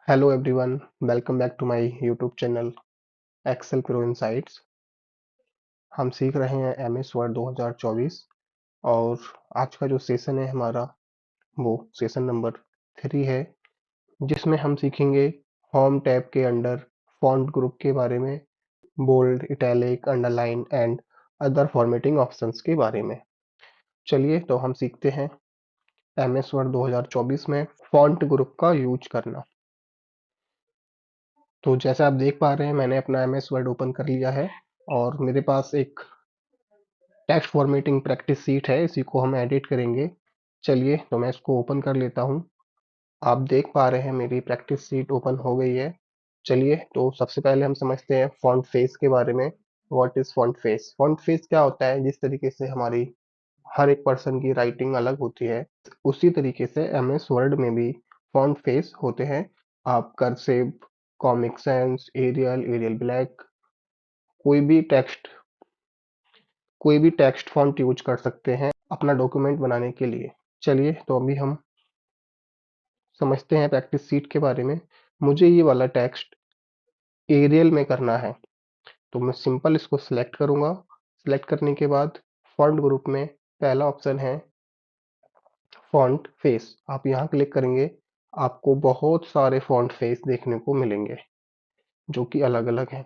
Hello everyone, welcome back to my YouTube channel Excel pro insights. हम सीख रहे हैं एमएस वर्ड 2024 और आज का जो सेशन है हमारा वो सेशन नंबर 3 है, जिसमें हम सीखेंगे होम टैब के अंडर फॉन्ट ग्रुप के बारे में, bold, italic, underline and other formatting options के बारे में। चलिए तो हम सीखते हैं एमएस वर्ड 2024 में फॉन्ट ग्रुप का यूज करना। तो जैसा आप देख पा रहे हैं, मैंने अपना एमएस वर्ड ओपन कर लिया है और मेरे पास एक टेक्स्ट फॉर्मेटिंग प्रैक्टिस सीट है, इसी को हम एडिट करेंगे। चलिए तो मैं इसको ओपन कर लेता हूँ। आप देख पा रहे हैं मेरी प्रैक्टिस सीट ओपन हो गई है। चलिए तो सबसे पहले हम समझते हैं फॉन्ट फेस के बारे में। What is font face? Font face क्या होता है? जिस तरीके से हमारी हर एक पर्सन की राइटिंग अलग होती है, उसी तरीके से एमएस वर्ड में भी फॉन्ट फेस होते हैं। आप cursive, comic sans, Arial, Arial black, कोई भी टेक्स्ट कोई भी टेक्स्ट फॉन्ट यूज कर सकते हैं अपना डॉक्यूमेंट बनाने के लिए। चलिए तो अभी हम समझते हैं प्रैक्टिस सीट के बारे में। मुझे ये वाला टेक्स्ट एरियल में करना है, तो मैं सिंपल इसको सिलेक्ट करूंगा। सिलेक्ट करने के बाद फॉन्ट ग्रुप में पहला ऑप्शन है फॉन्ट फेस। आप यहाँ क्लिक करेंगे, आपको बहुत सारे फॉन्ट फेस देखने को मिलेंगे जो कि अलग अलग हैं।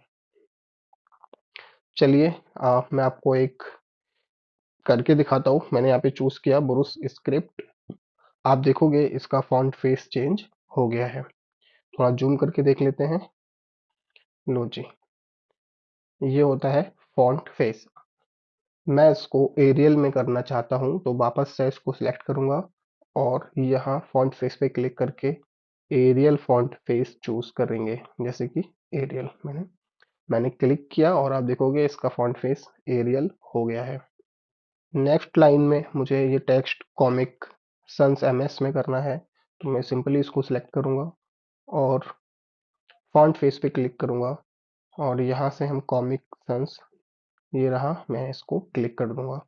चलिए मैं आपको एक करके दिखाता हूँ। मैंने यहाँ पे चूज किया ब्रूस स्क्रिप्ट। आप देखोगे इसका फॉन्ट फेस चेंज हो गया है। थोड़ा जूम करके देख लेते हैं। लो जी, ये होता है फॉन्ट फेस। मैं इसको एरियल में करना चाहता हूँ, तो वापस से इसको सिलेक्ट करूंगा और यहाँ फॉन्ट फेस पे क्लिक करके एरियल फॉन्ट फेस चूज करेंगे। जैसे कि एरियल मैंने क्लिक किया और आप देखोगे इसका फॉन्ट फेस एरियल हो गया है। नेक्स्ट लाइन में मुझे ये टेक्स्ट कॉमिक सन्स एमएस में करना है, तो मैं सिंपली इसको सिलेक्ट करूंगा और फॉन्ट फेस पे क्लिक करूंगा और यहाँ से हम कॉमिक सन्स, ये रहा, मैं इसको क्लिक कर दूंगा।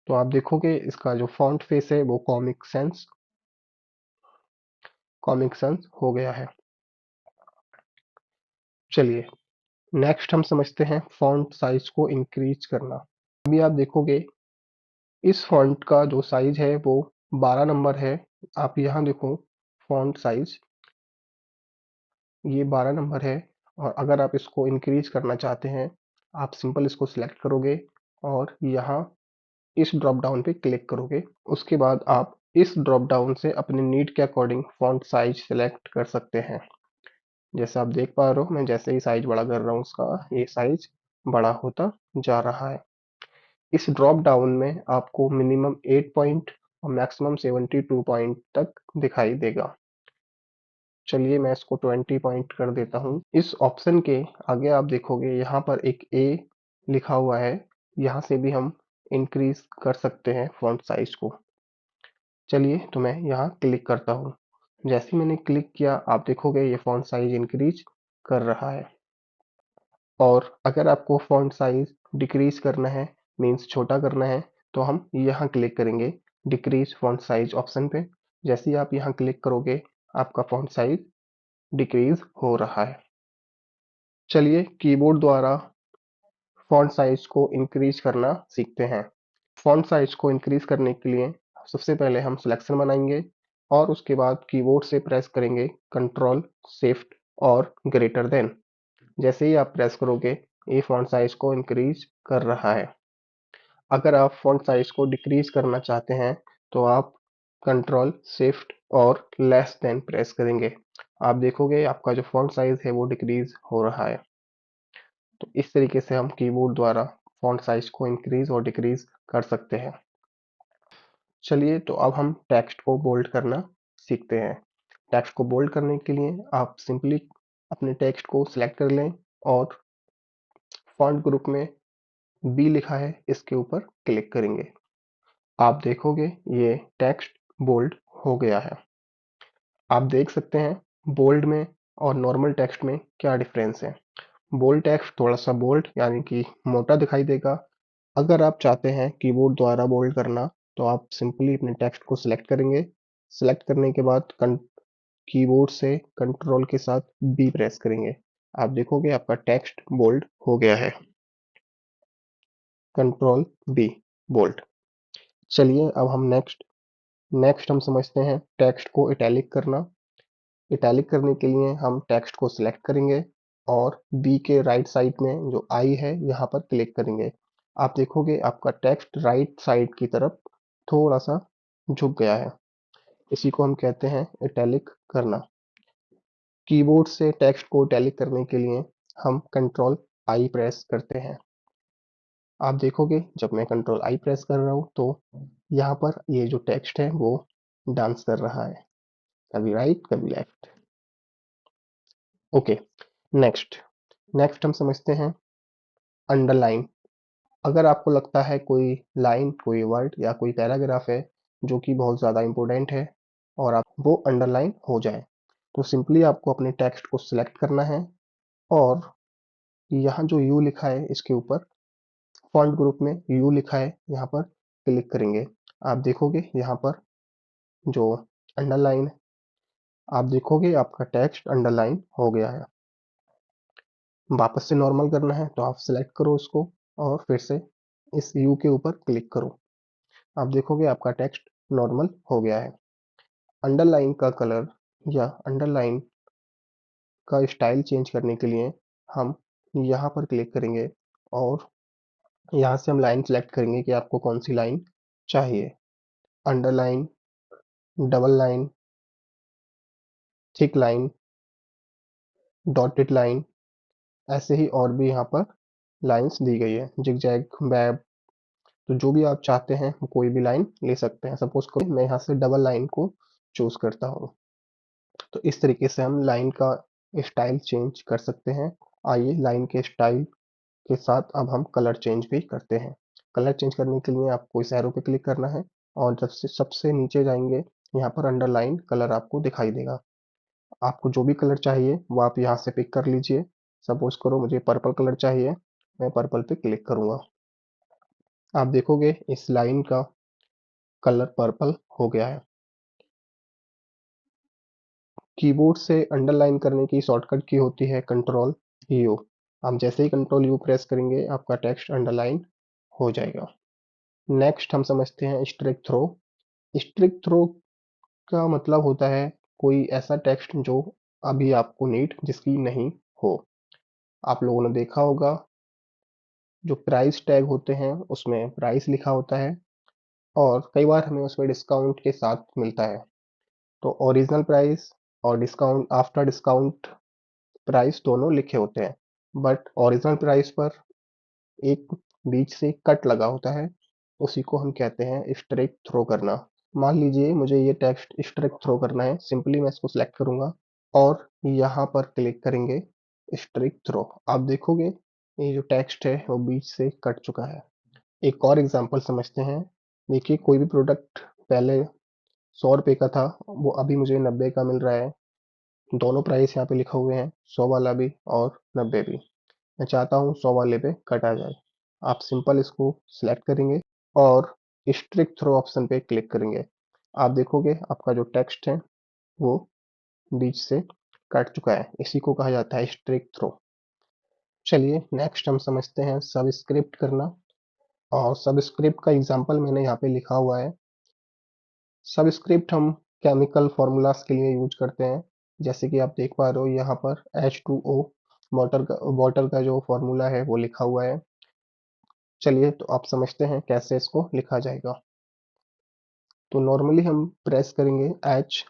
तो आप देखोगे इसका जो फॉन्ट फेस है वो कॉमिक सन्स हो गया है। चलिए नेक्स्ट हम समझते हैं फॉन्ट साइज को इंक्रीज करना। अभी आप देखोगे इस फॉन्ट का जो साइज है वो 12 नंबर है। आप यहाँ देखो, फॉन्ट साइज ये 12 नंबर है और अगर आप इसको इंक्रीज करना चाहते हैं, आप सिंपल इसको सिलेक्ट करोगे और यहाँ इस ड्रॉप डाउन पे क्लिक करोगे। उसके बाद आप इस ड्रॉप डाउन से अपने नीड के अकॉर्डिंग फॉन्ट साइज सेलेक्ट कर सकते हैं। जैसे आप देख पा रहे हो, मैं जैसे ही साइज बड़ा कर रहा हूँ उसका, ये साइज बड़ा होता जा रहा है। इस ड्रॉप डाउन में आपको मिनिमम 8 पॉइंट और मैक्सिमम 72 पॉइंट तक दिखाई देगा। चलिए मैं इसको 20 पॉइंट कर देता हूँ। इस ऑप्शन के आगे आप देखोगे यहाँ पर एक ए लिखा हुआ है, यहाँ से भी हम इंक्रीज कर सकते हैं फॉन्ट साइज को। चलिए तो मैं यहाँ क्लिक करता हूँ। जैसे ही मैंने क्लिक किया, आप देखोगे ये फॉन्ट साइज इंक्रीज कर रहा है। और अगर आपको फॉन्ट साइज डिक्रीज करना है, मीन्स छोटा करना है, तो हम यहाँ क्लिक करेंगे डिक्रीज फॉन्ट साइज ऑप्शन पे। जैसे ही आप यहाँ क्लिक करोगे, आपका फॉन्ट साइज डिक्रीज हो रहा है। चलिए कीबोर्ड द्वारा फॉन्ट साइज को इंक्रीज करना सीखते हैं। फॉन्ट साइज को इंक्रीज करने के लिए सबसे पहले हम सिलेक्शन बनाएंगे और उसके बाद कीबोर्ड से प्रेस करेंगे कंट्रोल शिफ्ट और ग्रेटर देन। जैसे ही आप प्रेस करोगे, ये फॉन्ट साइज को इंक्रीज कर रहा है। अगर आप फॉन्ट साइज को डिक्रीज करना चाहते हैं, तो आप कंट्रोल शिफ्ट और लेस देन प्रेस करेंगे। आप देखोगे आपका जो फॉन्ट साइज है वो डिक्रीज हो रहा है। तो इस तरीके से हम कीबोर्ड द्वारा फॉन्ट साइज को इंक्रीज और डिक्रीज कर सकते हैं। चलिए तो अब हम टेक्स्ट को बोल्ड करना सीखते हैं। टेक्स्ट को बोल्ड करने के लिए आप सिंपली अपने टेक्स्ट को सिलेक्ट कर लें और फॉन्ट ग्रुप में बी लिखा है, इसके ऊपर क्लिक करेंगे। आप देखोगे ये टेक्स्ट बोल्ड हो गया है। आप देख सकते हैं बोल्ड में और नॉर्मल टेक्स्ट में क्या डिफरेंस है। बोल्ड टेक्स्ट थोड़ा सा बोल्ड यानी कि मोटा दिखाई देगा। अगर आप चाहते हैं कीबोर्ड द्वारा बोल्ड करना, तो आप सिंपली अपने टेक्स्ट को सिलेक्ट करेंगे। सिलेक्ट करने के बाद कीबोर्ड से कंट्रोल के साथ बी प्रेस करेंगे। आप देखोगे आपका टेक्स्ट बोल्ड हो गया है। Control B, bold. चलिए अब हम नेक्स्ट हम समझते हैं टेक्स्ट को इटैलिक करना। इटैलिक करने के लिए हम टेक्स्ट को सिलेक्ट करेंगे और बी के राइट साइड में जो आई है यहाँ पर क्लिक करेंगे। आप देखोगे आपका टेक्स्ट राइट साइड की तरफ थोड़ा सा झुक गया है। इसी को हम कहते हैं इटैलिक करना। कीबोर्ड से टेक्स्ट को इटैलिक करने के लिए हम कंट्रोल आई प्रेस करते हैं। आप देखोगे जब मैं कंट्रोल आई प्रेस कर रहा हूँ तो यहाँ पर ये जो टेक्स्ट है वो डांस कर रहा है, कभी राइट कभी लेफ्ट। ओके, नेक्स्ट नेक्स्ट हम समझते हैं अंडरलाइन। अगर आपको लगता है कोई लाइन, कोई वर्ड या कोई पैराग्राफ है जो कि बहुत ज़्यादा इंपॉर्टेंट है और आप वो अंडरलाइन हो जाए, तो सिंपली आपको अपने टेक्स्ट को सिलेक्ट करना है और यहाँ जो यू लिखा है इसके ऊपर फॉन्ट ग्रुप में यू लिखा है, यहाँ पर क्लिक करेंगे। आप देखोगे यहाँ पर जो अंडरलाइन, आप देखोगे आपका टेक्स्ट अंडरलाइन हो गया है। वापस से नॉर्मल करना है तो आप सिलेक्ट करो उसको और फिर से इस यू के ऊपर क्लिक करो। आप देखोगे आपका टेक्स्ट नॉर्मल हो गया है। अंडरलाइन का कलर या अंडरलाइन का स्टाइल चेंज करने के लिए हम यहाँ पर क्लिक करेंगे और यहाँ से हम लाइन सेलेक्ट करेंगे कि आपको कौन सी लाइन चाहिए। Underline, double line, thick line, dotted line, ऐसे ही और भी यहाँ पर लाइंस दी गई है, जिगजैग, वेब। तो जो भी आप चाहते हैं कोई भी लाइन ले सकते हैं। सपोज करो मैं यहाँ से डबल लाइन को चूज करता हूँ, तो इस तरीके से हम लाइन का स्टाइल चेंज कर सकते हैं। आइए लाइन के स्टाइल के साथ अब हम कलर चेंज भी करते हैं। कलर चेंज करने के लिए आपको इस एरो पे क्लिक करना है और जब से सबसे नीचे जाएंगे यहाँ पर अंडरलाइन कलर आपको दिखाई देगा। आपको जो भी कलर चाहिए वो आप यहाँ से पिक कर लीजिए। सपोज करो मुझे पर्पल कलर चाहिए, मैं पर्पल पे क्लिक करूंगा। आप देखोगे इस लाइन का कलर पर्पल हो गया है। कीबोर्ड से अंडरलाइन करने की शॉर्टकट की होती है कंट्रोल यू। आप जैसे ही कंट्रोल यू प्रेस करेंगे आपका टेक्स्ट अंडरलाइन हो जाएगा। नेक्स्ट हम समझते हैं स्ट्रिक थ्रो। स्ट्रिक थ्रो का मतलब होता है कोई ऐसा टेक्स्ट जो अभी आपको नीड जिसकी नहीं हो। आप लोगों ने देखा होगा जो प्राइस टैग होते हैं उसमें प्राइस लिखा होता है और कई बार हमें उसमें डिस्काउंट के साथ मिलता है। तो ओरिजिनल प्राइस और डिस्काउंट आफ्टर डिस्काउंट प्राइस दोनों लिखे होते हैं, बट ओरिजिनल प्राइस पर एक बीच से कट लगा होता है, उसी को हम कहते हैं स्ट्रिक थ्रो करना। मान लीजिए मुझे ये टेक्स्ट स्ट्रिक थ्रो करना है, सिंपली मैं इसको सिलेक्ट करूंगा और यहाँ पर क्लिक करेंगे स्ट्रिक थ्रो। आप देखोगे ये जो टेक्स्ट है वो बीच से कट चुका है। एक और एग्जांपल समझते हैं। देखिए कोई भी प्रोडक्ट पहले 100 रुपए का था, वो अभी मुझे 90 का मिल रहा है। दोनों प्राइस यहाँ पे लिखे हुए हैं, 100 वाला भी और 90 भी। मैं चाहता हूँ 100 वाले पे कट आ जाए। आप सिंपल इसको सिलेक्ट करेंगे और स्ट्रिक थ्रो ऑप्शन पे क्लिक करेंगे। आप देखोगे आपका जो टेक्स्ट है वो बीच से कट चुका है, इसी को कहा जाता है स्ट्रिक थ्रो। चलिए नेक्स्ट हम समझते हैं सबस्क्रिप्ट करना। और सबस्क्रिप्ट का एग्जांपल मैंने यहाँ पे लिखा हुआ है। सबस्क्रिप्ट हम केमिकल फार्मूलाज के लिए यूज करते हैं। जैसे कि आप देख पा रहे हो यहाँ पर H2O वाटर का जो फार्मूला है वो लिखा हुआ है। चलिए तो आप समझते हैं कैसे इसको लिखा जाएगा। तो नॉर्मली हम प्रेस करेंगे H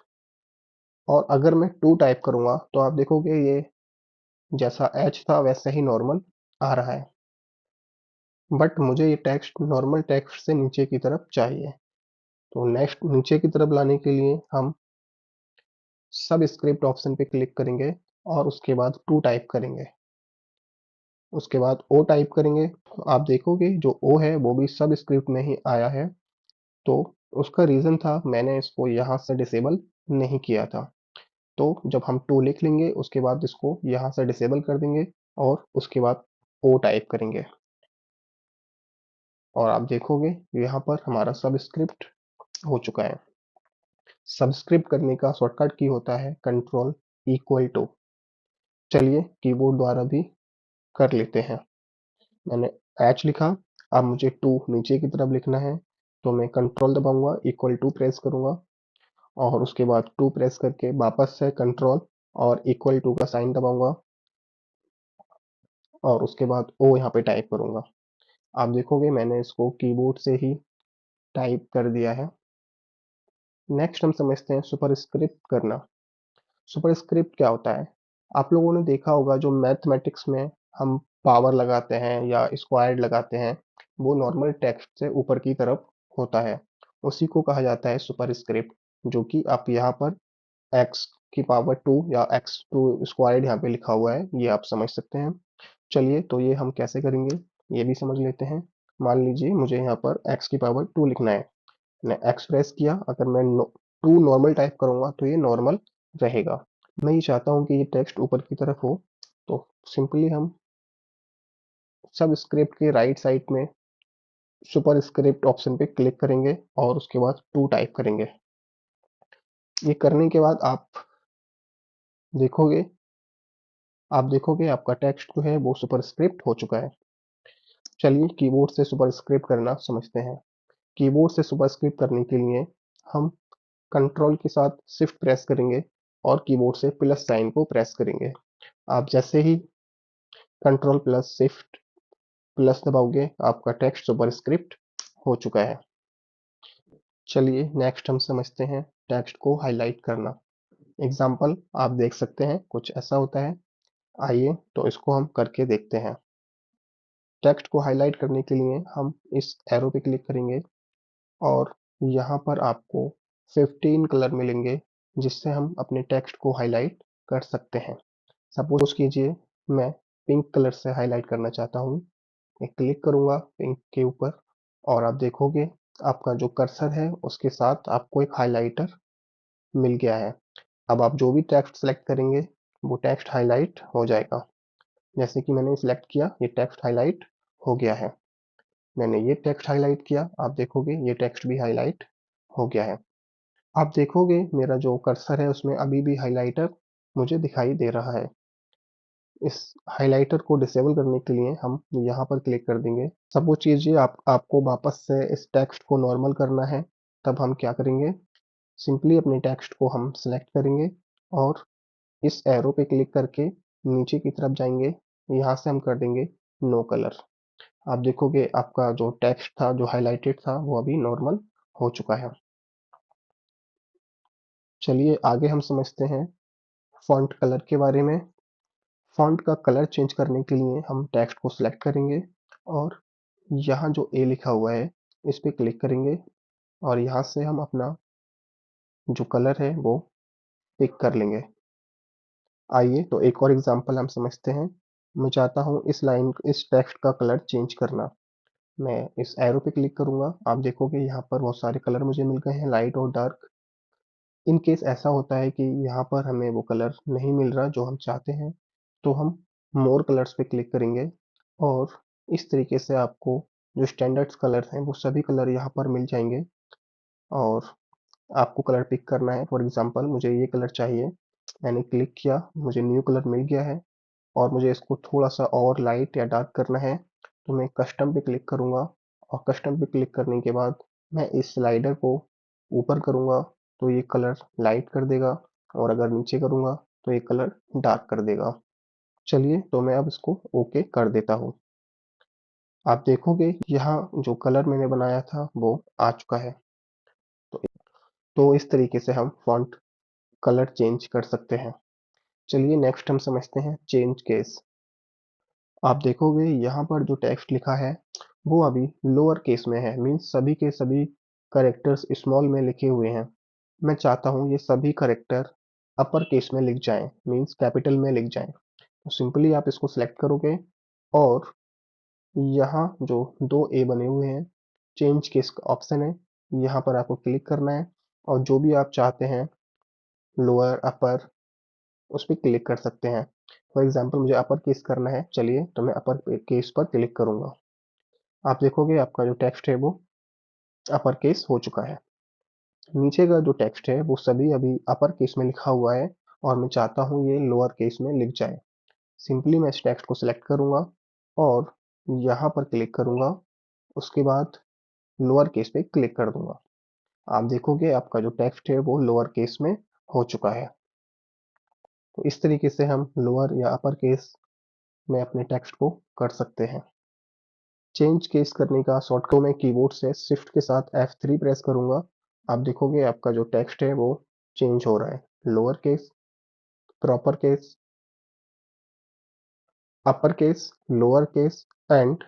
और अगर मैं 2 टाइप करूंगा तो आप देखोगे ये जैसा H था वैसा ही नॉर्मल आ रहा है, बट मुझे ये टेक्स्ट नॉर्मल टेक्स्ट से नीचे की तरफ चाहिए। तो नेक्स्ट नीचे की तरफ लाने के लिए हम सबस्क्रिप्ट ऑप्शन पे क्लिक करेंगे और उसके बाद 2 टाइप करेंगे। उसके बाद ओ टाइप करेंगे तो आप देखोगे जो ओ है वो भी सबस्क्रिप्ट में ही आया है। तो उसका रीज़न था मैंने इसको यहाँ से डिसेबल नहीं किया था। तो जब हम 2 लिख लेंगे उसके बाद इसको यहाँ से डिसेबल कर देंगे और उसके बाद ओ टाइप करेंगे और आप देखोगे यहाँ पर हमारा सबस्क्रिप्ट हो चुका है। सब्सक्रिप्ट करने का शॉर्टकट की होता है कंट्रोल इक्वल टू। चलिए कीबोर्ड द्वारा भी कर लेते हैं। मैंने एच लिखा, अब मुझे 2 नीचे की तरफ लिखना है, तो मैं कंट्रोल दबाऊंगा, इक्वल टू प्रेस करूंगा और उसके बाद 2 प्रेस करके वापस से कंट्रोल और इक्वल टू का साइन दबाऊंगा और उसके बाद ओ यहाँ पे टाइप करूंगा। आप देखोगे मैंने इसको कीबोर्ड से ही टाइप कर दिया है। नेक्स्ट हम समझते हैं सुपरस्क्रिप्ट करना। सुपरस्क्रिप्ट क्या होता है? आप लोगों ने देखा होगा जो मैथमेटिक्स में हम पावर लगाते हैं या स्क्वायर्ड लगाते हैं, वो नॉर्मल टेक्स्ट से ऊपर की तरफ होता है। उसी को कहा जाता है सुपरस्क्रिप्ट, जो कि आप यहाँ पर एक्स की पावर 2 या एक्स टू स्क्वायर्ड यहाँ पे लिखा हुआ है, ये आप समझ सकते हैं। चलिए तो ये हम कैसे करेंगे ये भी समझ लेते हैं। मान लीजिए मुझे यहाँ पर एक्स की पावर 2 लिखना है, मैंने एक्स प्रेस किया, अगर मैं 2 नॉर्मल टाइप करूंगा तो ये नॉर्मल रहेगा। मैं ये चाहता हूँ कि ये टेक्स्ट ऊपर की तरफ हो, तो सिंपली हम सब स्क्रिप्ट के राइट साइड में सुपर स्क्रिप्ट ऑप्शन पे क्लिक करेंगे और उसके बाद 2 टाइप करेंगे। ये करने के बाद देखोगे देखोगे आपका टेक्स्ट जो है वो सुपरस्क्रिप्ट हो चुका है। चलिए कीबोर्ड से सुपरस्क्रिप्ट करना समझते हैं। कीबोर्ड से सुपरस्क्रिप्ट करने के लिए हम कंट्रोल के साथ शिफ्ट प्रेस करेंगे और कीबोर्ड से प्लस साइन को प्रेस करेंगे। आप जैसे ही कंट्रोल प्लस शिफ्ट प्लस दबाओगे आपका टेक्स्ट सुपरस्क्रिप्ट हो चुका है। चलिए नेक्स्ट हम समझते हैं टेक्स्ट को हाईलाइट करना। एग्जाम्पल आप देख सकते हैं कुछ ऐसा होता है। आइए तो इसको हम करके देखते हैं। टेक्स्ट को हाईलाइट करने के लिए हम इस एरो पे क्लिक करेंगे और यहाँ पर आपको 15 कलर मिलेंगे, जिससे हम अपने टेक्स्ट को हाईलाइट कर सकते हैं। सपोज कीजिए मैं पिंक कलर से हाईलाइट करना चाहता हूँ, मैं क्लिक करूंगा पिंक के ऊपर और आप देखोगे आपका जो कर्सर है उसके साथ आपको एक हाइलाइटर मिल गया है। अब आप जो भी टेक्स्ट सेलेक्ट करेंगे वो टेक्स्ट हाईलाइट हो जाएगा। जैसे कि मैंने सिलेक्ट किया, ये टेक्स्ट हाईलाइट हो गया है। मैंने ये टेक्स्ट हाईलाइट किया, आप देखोगे ये टेक्स्ट भी हाईलाइट हो गया है। आप देखोगे मेरा जो कर्सर है उसमें अभी भी हाइलाइटर मुझे दिखाई दे रहा है। इस हाइलाइटर को डिसेबल करने के लिए हम यहाँ पर क्लिक कर देंगे। सपोज कीजिए आपको वापस से इस टेक्स्ट को नॉर्मल करना है, तब हम क्या करेंगे, सिंपली अपने टेक्स्ट को हम सिलेक्ट करेंगे और इस एरो पे क्लिक करके नीचे की तरफ जाएंगे, यहाँ से हम कर देंगे नो कलर। आप देखोगे आपका जो टेक्स्ट था जो हाइलाइटेड था वो अभी नॉर्मल हो चुका है। चलिए आगे हम समझते हैं फॉन्ट कलर के बारे में। फॉन्ट का कलर चेंज करने के लिए हम टेक्स्ट को सिलेक्ट करेंगे और यहाँ जो ए लिखा हुआ है इस पे क्लिक करेंगे और यहाँ से हम अपना जो कलर है वो पिक कर लेंगे। आइए तो एक और एग्जांपल हम समझते हैं। मैं चाहता हूँ इस टेक्स्ट का कलर चेंज करना। मैं इस एरो पे क्लिक करूंगा, आप देखोगे यहाँ पर बहुत सारे कलर मुझे मिल गए हैं, लाइट और डार्क। इन केस ऐसा होता है कि यहाँ पर हमें वो कलर नहीं मिल रहा जो हम चाहते हैं, तो हम मोर कलर्स पे क्लिक करेंगे और इस तरीके से आपको जो स्टैंडर्ड्स कलर हैं वो सभी कलर यहाँ पर मिल जाएंगे और आपको कलर पिक करना है। फॉर एग्जांपल मुझे ये कलर चाहिए, मैंने क्लिक किया, मुझे न्यू कलर मिल गया है और मुझे इसको थोड़ा सा और लाइट या डार्क करना है, तो मैं कस्टम पे क्लिक करूँगा और कस्टम पे क्लिक करने के बाद मैं इस स्लाइडर को ऊपर करूँगा तो ये कलर लाइट कर देगा और अगर नीचे करूँगा तो ये कलर डार्क कर देगा। चलिए तो मैं अब इसको ओके कर देता हूँ। आप देखोगे यहाँ जो कलर मैंने बनाया था वो आ चुका है। तो इस तरीके से हम फॉन्ट कलर चेंज कर सकते हैं। चलिए नेक्स्ट हम समझते हैं चेंज केस। आप देखोगे यहाँ पर जो टेक्स्ट लिखा है वो अभी लोअर केस में है, मीन्स सभी के सभी करेक्टर्स स्मॉल में लिखे हुए हैं। मैं चाहता हूँ ये सभी करेक्टर अपर केस में लिख जाएं, मीन्स कैपिटल में लिख जाएं। तो सिंपली आप इसको सिलेक्ट करोगे और यहाँ जो दो ए बने हुए हैं, चेंज केस का ऑप्शन है, यहाँ पर आपको क्लिक करना है और जो भी आप चाहते हैं लोअर अपर उस पर क्लिक कर सकते हैं। फॉर एग्जाम्पल मुझे अपर केस करना है, चलिए तो मैं अपर केस पर क्लिक करूंगा। आप देखोगे आपका जो टेक्स्ट है वो अपर केस हो चुका है। नीचे का जो टेक्स्ट है वो सभी अभी अपर केस में लिखा हुआ है और मैं चाहता हूँ ये लोअर केस में लिख जाए। सिंपली मैं इस टेक्स्ट को सिलेक्ट करूंगा और यहाँ पर क्लिक करूंगा, उसके बाद लोअर केस पे क्लिक कर दूंगा। आप देखोगे आपका जो टेक्स्ट है वो लोअर केस में हो चुका है। तो इस तरीके से हम लोअर या अपर केस में अपने टेक्स्ट को कर सकते हैं। चेंज केस करने का शॉर्टकट में कीबोर्ड से शिफ्ट के साथ F3 प्रेस करूंगा। आप देखोगे आपका जो टेक्स्ट है वो चेंज हो रहा है। Lower case, proper case, upper case, lower case and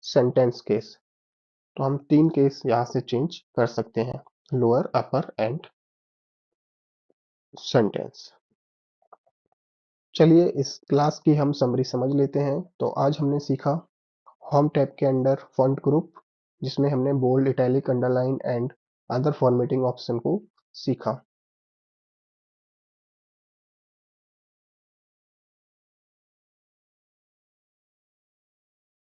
sentence case. तो हम 3 केस यहाँ से चेंज कर सकते हैं, लोअर, अपर एंड सेंटेंस। चलिए इस क्लास की हम समरी समझ लेते हैं। तो आज हमने सीखा होम टैब के अंडर फॉन्ट ग्रुप, जिसमें हमने bold, italic, underline and other formatting option को सीखा।